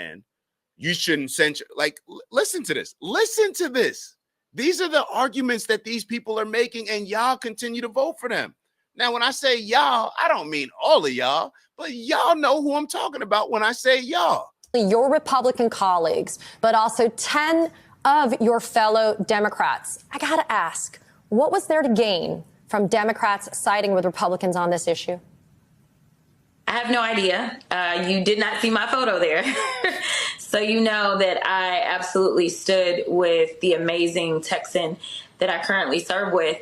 man, you shouldn't censure. Like, listen to this. Listen to this. These are the arguments that these people are making, and y'all continue to vote for them. Now, when I say y'all, I don't mean all of y'all, but y'all know who I'm talking about when I say y'all. Your Republican colleagues, but also 10 of your fellow Democrats. I got to ask, what was there to gain from Democrats siding with Republicans on this issue? I have no idea. You did not see my photo there. So you know that I absolutely stood with the amazing Texan that I currently serve with.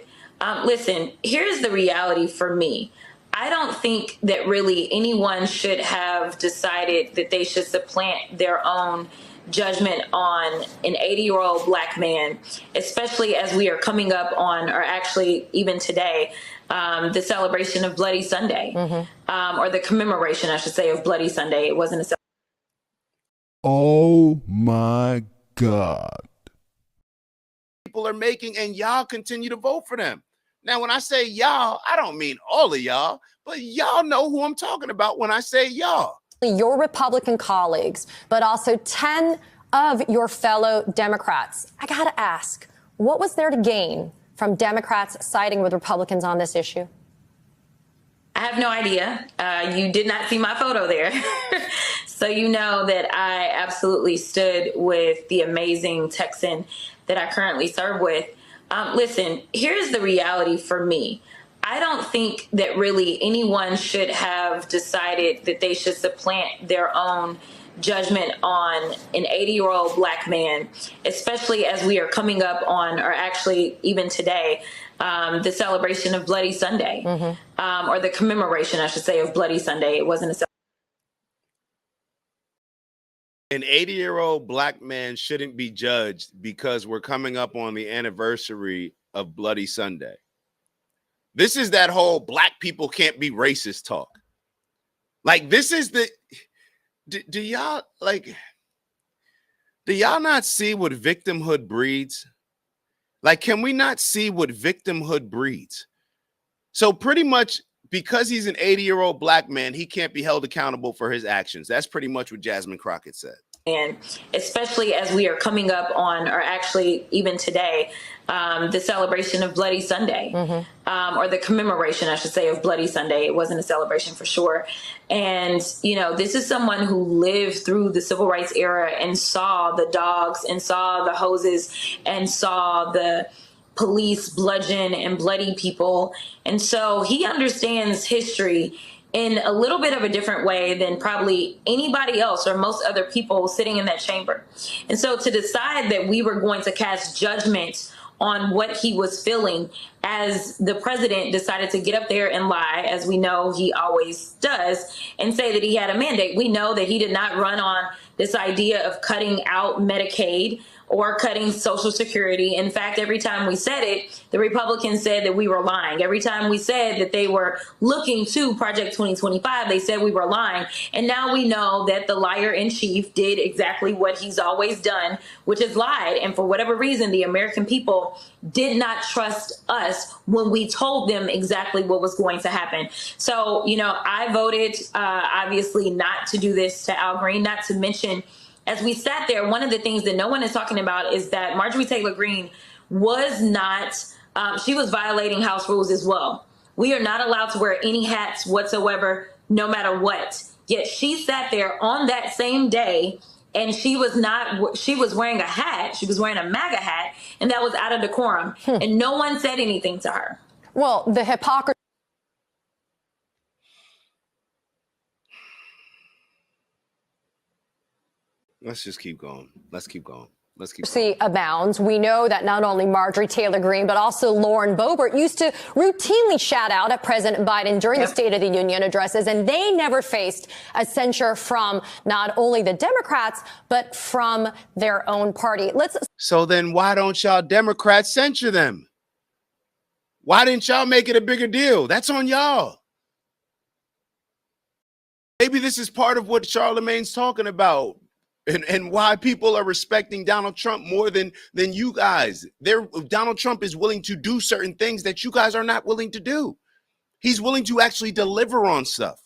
Listen, here's the reality for me. I don't think that really anyone should have decided that they should supplant their own judgment on an 80-year-old black man, especially as we are coming up on, or actually even today, the celebration of Bloody Sunday, or the commemoration, I should say, of Bloody Sunday. It wasn't a celebration. Oh my God. People are making, and y'all continue to vote for them. Now, when I say y'all, I don't mean all of y'all, but y'all know who I'm talking about when I say y'all. Your Republican colleagues, but also 10 of your fellow Democrats. I got to ask, what was there to gain from Democrats siding with Republicans on this issue? I have no idea. You did not see my photo there. So you know that I absolutely stood with the amazing Texan that I currently serve with. Listen, here's the reality for me. I don't think that really anyone should have decided that they should supplant their own judgment on an 80-year-old black man, especially as we are coming up on, or actually even today, the celebration of Bloody Sunday, or the commemoration, I should say, of Bloody Sunday. It wasn't a celebration. An 80-year-old black man shouldn't be judged because we're coming up on the anniversary of Bloody Sunday. This is that whole black people can't be racist talk. Like, this is the, do y'all not see what victimhood breeds? Like, can we not see what victimhood breeds? So pretty much, because he's an 80-year-old black man, he can't be held accountable for his actions. That's pretty much what Jasmine Crockett said. And especially as we are coming up on, or actually even today, the celebration of Bloody Sunday, or the commemoration, I should say, of Bloody Sunday. It wasn't a celebration for sure. And, you know, this is someone who lived through the civil rights era and saw the dogs and saw the hoses and saw the police bludgeon and bloody people. And so he understands history in a little bit of a different way than probably anybody else or most other people sitting in that chamber. And so to decide that we were going to cast judgment on what he was feeling as the president decided to get up there and lie, as we know he always does, and say that he had a mandate. We know that he did not run on this idea of cutting out Medicaid or cutting Social Security. In fact, every time we said it, the Republicans said that we were lying. Every time we said that they were looking to Project 2025, they said we were lying. And now we know that the liar in chief did exactly what he's always done, which is lied. And for whatever reason, the American people did not trust us when we told them exactly what was going to happen. So, you know, I voted, obviously, not to do this to Al Green, not to mention, as we sat there, one of the things that no one is talking about is that Marjorie Taylor Greene was not, she was violating House rules as well. We are not allowed to wear any hats whatsoever, no matter what. Yet she sat there on that same day and she was wearing a hat. She was wearing a MAGA hat, and that was out of decorum. And no one said anything to her. Well, the hypocrisy. Let's just keep going. Let's keep going. Abounds. We know that not only Marjorie Taylor Greene, but also Lauren Boebert used to routinely shout out at President Biden during the State of the Union addresses, and they never faced a censure from not only the Democrats, but from their own party. So then why don't y'all Democrats censure them? Why didn't y'all make it a bigger deal? That's on y'all. Maybe this is part of what Charlamagne's talking about. And why people are respecting Donald Trump more than you guys. Donald Trump is willing to do certain things that you guys are not willing to do. He's willing to actually deliver on stuff.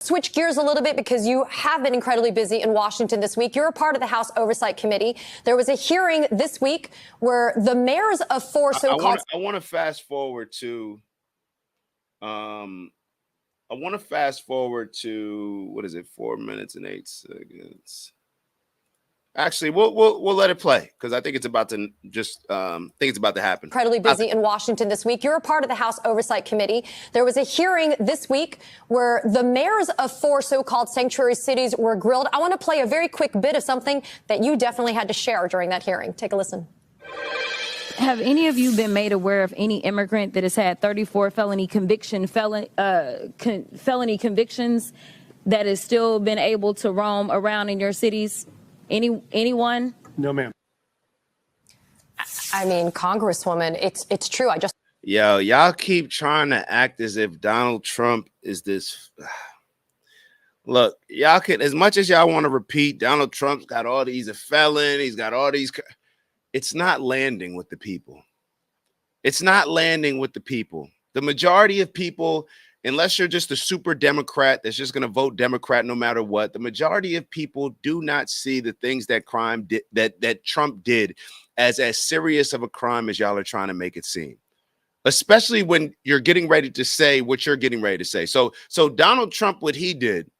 Switch gears a little bit because you have been incredibly busy in Washington this week. You're a part of the House Oversight Committee. There was a hearing this week where the mayors of four so-called... I want to fast forward to, what is it, 4 minutes and 8 seconds. Actually, we'll let it play because I think it's about to happen. Incredibly busy in Washington this week. You're a part of the House Oversight Committee. There was a hearing this week where the mayors of four so-called sanctuary cities were grilled. I want to play a very quick bit of something that you definitely had to share during that hearing. Take a listen. Have any of you been made aware of any immigrant that has had 34 felony convictions that has still been able to roam around in your cities? Anyone? No, ma'am. I mean, Congresswoman, it's true. Y'all keep trying to act as if Donald Trump is this. Look, y'all can, as much as y'all want to repeat, Donald Trump's got all these, a felon, he's got all these. It's not landing with the people. It's not landing with the people. The majority of people, unless you're just a super Democrat that's just going to vote Democrat no matter what, the majority of people do not see the things that Trump did as serious of a crime as y'all are trying to make it seem. Especially when you're getting ready to say what you're getting ready to say. So Donald Trump, what he did,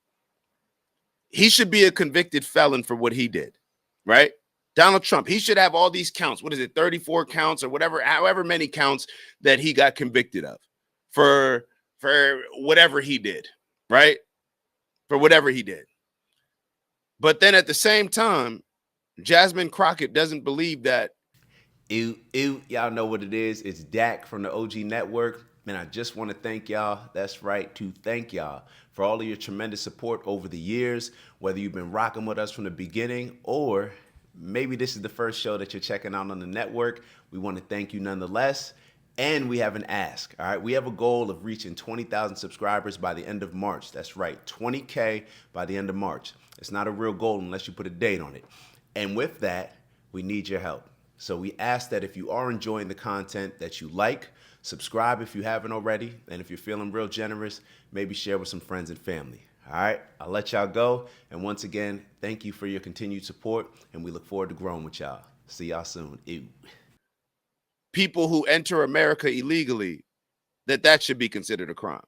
he should be a convicted felon for what he did, right? Donald Trump, he should have all these counts. What is it, 34 counts or whatever, however many counts that he got convicted of for whatever he did, right? For whatever he did. But then at the same time, Jasmine Crockett doesn't believe that. Y'all know what it is. It's Dak from the OG Network. Man, I just want to thank y'all. That's right, to thank y'all for all of your tremendous support over the years, whether you've been rocking with us from the beginning or maybe this is the first show that you're checking out on the network. We want to thank you nonetheless. And we have an ask, all right? We have a goal of reaching 20,000 subscribers by the end of March. That's right, 20K by the end of March. It's not a real goal unless you put a date on it. And with that, we need your help. So we ask that if you are enjoying the content that you like, subscribe if you haven't already. And if you're feeling real generous, maybe share with some friends and family. All right, I'll let y'all go. And once again, thank you for your continued support. And we look forward to growing with y'all. See y'all soon. Ew. People who enter America illegally, that should be considered a crime.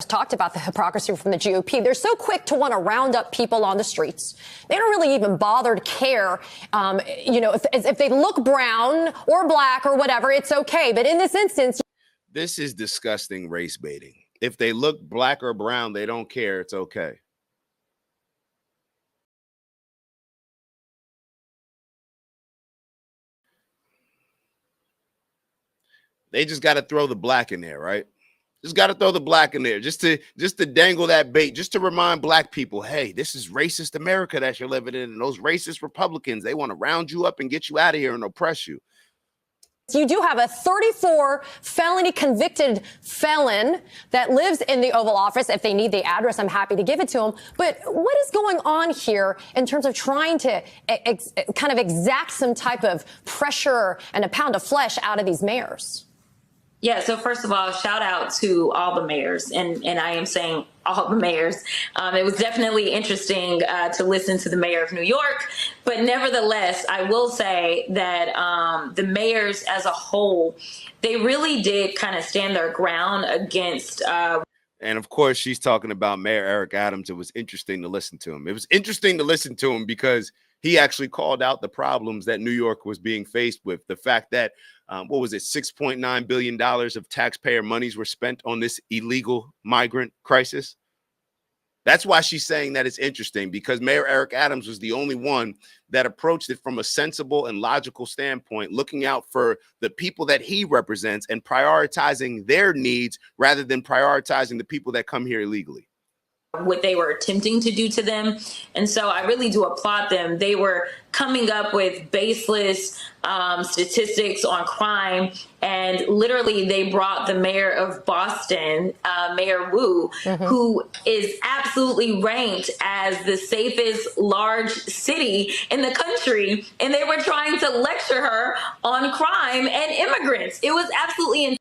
Talked about the hypocrisy from the GOP. They're so quick to want to round up people on the streets. They don't really even bother to care, if they look brown or black or whatever, it's okay. But in this instance, this is disgusting race baiting. If they look black or brown, they don't care. It's okay. They just got to throw the black in there, right? Just got to throw the black in there just to dangle that bait, just to remind black people, hey, this is racist America that you're living in. And those racist Republicans, they want to round you up and get you out of here and oppress you. you do have a 34 felony convicted felon that lives in the Oval Office. If they need the address, I'm happy to give it to them. But what is going on here in terms of trying to kind of exact some type of pressure and a pound of flesh out of these mayors? Yeah, so first of all, shout out to all the mayors, and I am saying all the mayors. It was definitely interesting to listen to the mayor of New York, but nevertheless, I will say that the mayors as a whole, they really did kind of stand their ground against. And of course, she's talking about Mayor Eric Adams. It was interesting to listen to him. It was interesting to listen to him because he actually called out the problems that New York was being faced with. The fact that what was it, $6.9 billion of taxpayer monies were spent on this illegal migrant crisis. That's why she's saying that it's interesting, because Mayor Eric Adams was the only one that approached it from a sensible and logical standpoint, looking out for the people that he represents and prioritizing their needs rather than prioritizing the people that come here illegally. What they were attempting to do to them. And so I really do applaud them. They were coming up with baseless statistics on crime. And literally they brought the mayor of Boston, Mayor Wu, who is absolutely ranked as the safest large city in the country. And they were trying to lecture her on crime and immigrants. It was absolutely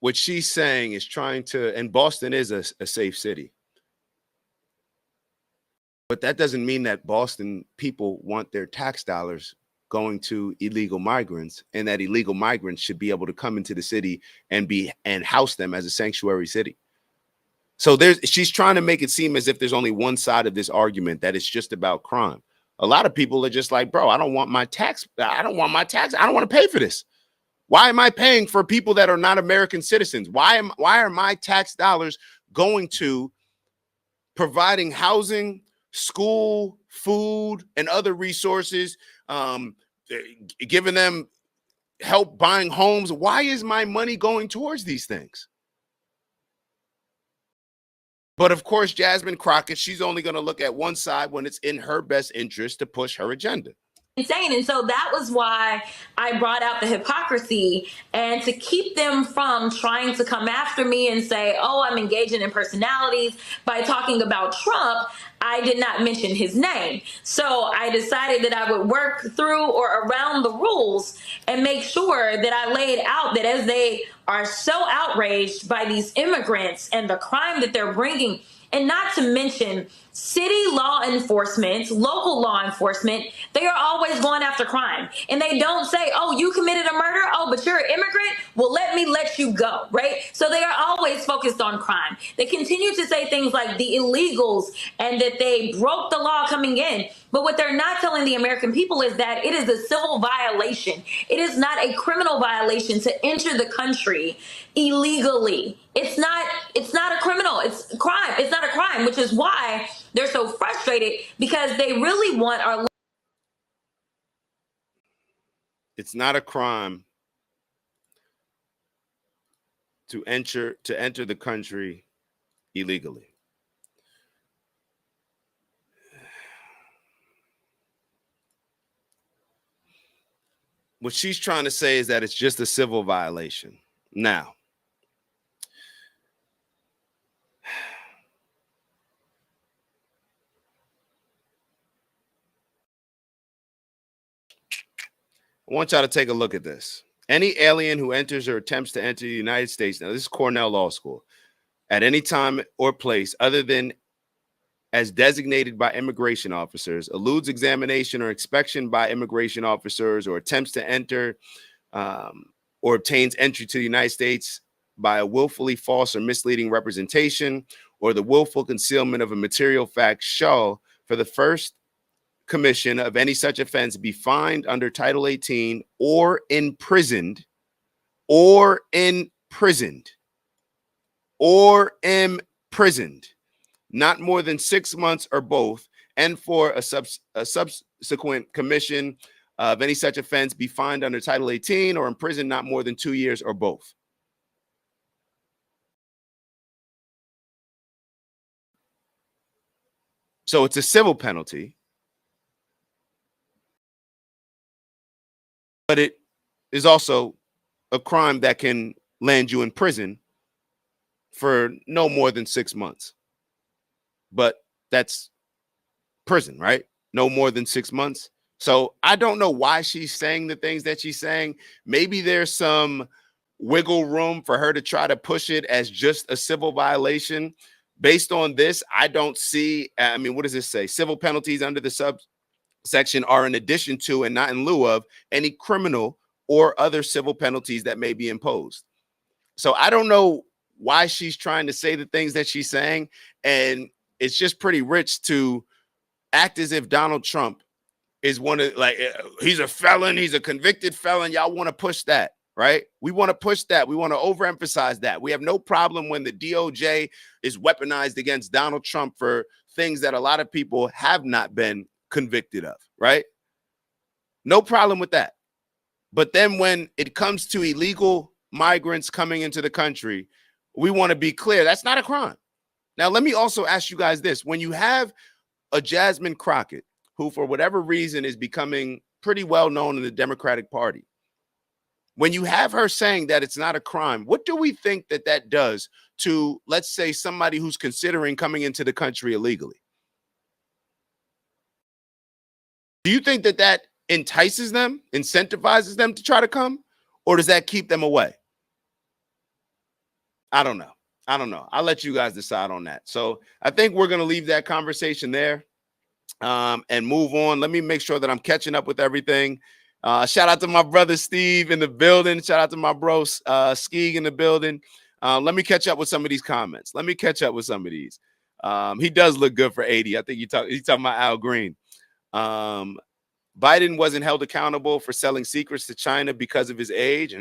what she's saying is trying to, and Boston is a safe city. But that doesn't mean that Boston people want their tax dollars going to illegal migrants, and that illegal migrants should be able to come into the city and house them as a sanctuary city. So she's trying to make it seem as if there's only one side of this argument, that it's just about crime. A lot of people are just like, bro, I don't want my tax. I don't want to pay for this. Why am I paying for people that are not American citizens? Why are my tax dollars going to providing housing, school, food, and other resources, giving them help buying homes? Why is my money going towards these things? But of course, Jasmine Crockett, she's only going to look at one side when it's in her best interest to push her agenda. Insane. And so that was why I brought out the hypocrisy, and to keep them from trying to come after me and say, oh, I'm engaging in personalities by talking about Trump, I did not mention his name. So I decided that I would work through or around the rules and make sure that I laid out that as they are so outraged by these immigrants and the crime that they're bringing, and not to mention city law enforcement, local law enforcement, they are always going after crime. And they don't say, oh, you committed a murder? Oh, but you're an immigrant? Well, let me let you go, right? So they are always focused on crime. They continue to say things like the illegals and that they broke the law coming in. But what they're not telling the American people is that it is a civil violation. It is not a criminal violation to enter the country illegally. It's not a criminal. It's a crime. It's not a crime, which is why they're so frustrated, because they really want our. It's not a crime to enter the country illegally. What she's trying to say is that it's just a civil violation. Now, I want y'all to take a look at this. Any alien who enters or attempts to enter the United States, now this is Cornell Law School, at any time or place other than as designated by immigration officers, eludes examination or inspection by immigration officers, or attempts to enter or obtains entry to the United States by a willfully false or misleading representation, or the willful concealment of a material fact, shall, for the first commission of any such offense, be fined under Title 18 or imprisoned not more than 6 months or both, and for a subsequent commission of any such offense be fined under Title 18 or imprisoned not more than 2 years or both. So it's a civil penalty, but it is also a crime that can land you in prison for no more than 6 months. But that's prison, right? No more than 6 months. So I don't know why she's saying the things that she's saying. Maybe there's some wiggle room for her to try to push it as just a civil violation. Based on this, I don't see, I mean, what does this say? Civil penalties under the subsection are in addition to and not in lieu of any criminal or other civil penalties that may be imposed. So I don't know why she's trying to say the things that she's saying. And it's just pretty rich to act as if Donald Trump is one of, like, he's a felon, he's a convicted felon. Y'all want to push that, right? We want to push that. We want to overemphasize that. We have no problem when the DOJ is weaponized against Donald Trump for things that a lot of people have not been convicted of, right? No problem with that. But then when it comes to illegal migrants coming into the country, we want to be clear, that's not a crime. Now, let me also ask you guys this. When you have a Jasmine Crockett, who for whatever reason is becoming pretty well known in the Democratic Party, when you have her saying that it's not a crime, what do we think that that does to, let's say, somebody who's considering coming into the country illegally? Do you think that that entices them, incentivizes them to try to come, or does that keep them away? I don't know. I'll let you guys decide on that. So I think we're going to leave that conversation there and move on. Let me make sure that I'm catching up with everything. Shout out to my brother Steve in the building. Shout out to my bro Skeeg in the building. Let me catch up with some of these comments. Let me catch up with some of these. He does look good for 80. I think he's talking about Al Green. Biden wasn't held accountable for selling secrets to China because of his age.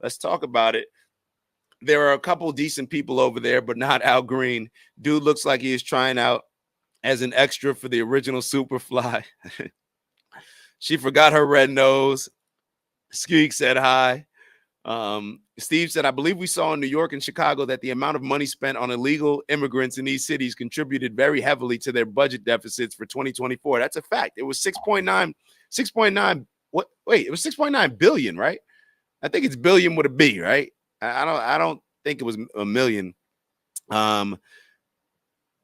Let's talk about it. There are a couple decent people over there, but not Al Green. Dude looks like he is trying out as an extra for the original Superfly. She forgot her red nose. Skeek said hi. Steve said, I believe we saw in New York and Chicago that the amount of money spent on illegal immigrants in these cities contributed very heavily to their budget deficits for 2024. That's a fact. It was 6.9. Wait, it was 6.9 billion, right? I think it's billion with a B, right? I don't think it was a million. Was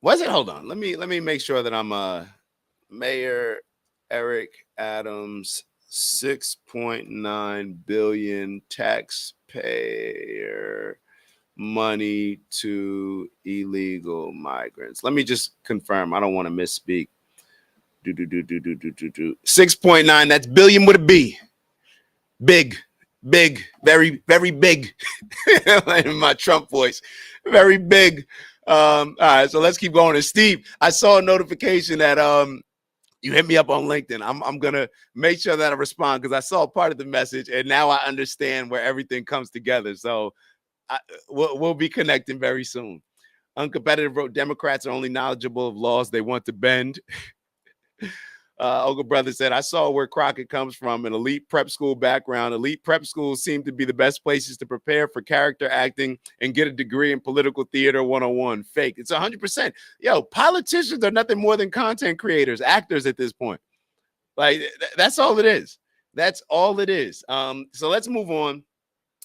it? Hold on. Let me make sure that I'm Mayor Eric Adams, 6.9 billion taxpayer money to illegal migrants. Let me just confirm. I don't want to misspeak. 6.9. That's billion with a B. Big, very, very big. In my Trump voice, very big. All right, so let's keep going. And Steve, I saw a notification that you hit me up on LinkedIn. I'm gonna make sure that I respond because I saw part of the message and now I understand where everything comes together. So we'll be connecting very soon. Uncompetitive wrote, Democrats are only knowledgeable of laws they want to bend. Olga Brother said, I saw where Crockett comes from, an elite prep school background. Elite prep schools seem to be the best places to prepare for character acting and get a degree in political theater 101. Fake. It's 100%. Yo, politicians are nothing more than content creators, actors at this point. Like, that's all it is. That's all it is. So let's move on.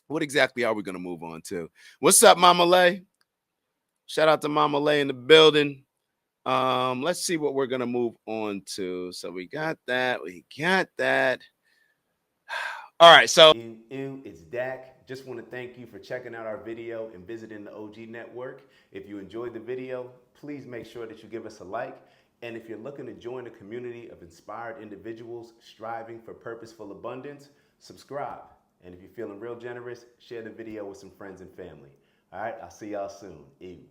What exactly are we going to move on to? What's up, Mama Lay? Shout out to Mama Lay in the building. Let's see what we're gonna move on to. So we got that. All right, so It's Dak. Just want to thank you for checking out our video and visiting the OG Network. If you enjoyed the video, please make sure that you give us a like. And if you're looking to join a community of inspired individuals striving for purposeful abundance, subscribe. And if you're feeling real generous, share the video with some friends and family. All right, I'll see y'all soon. Ew.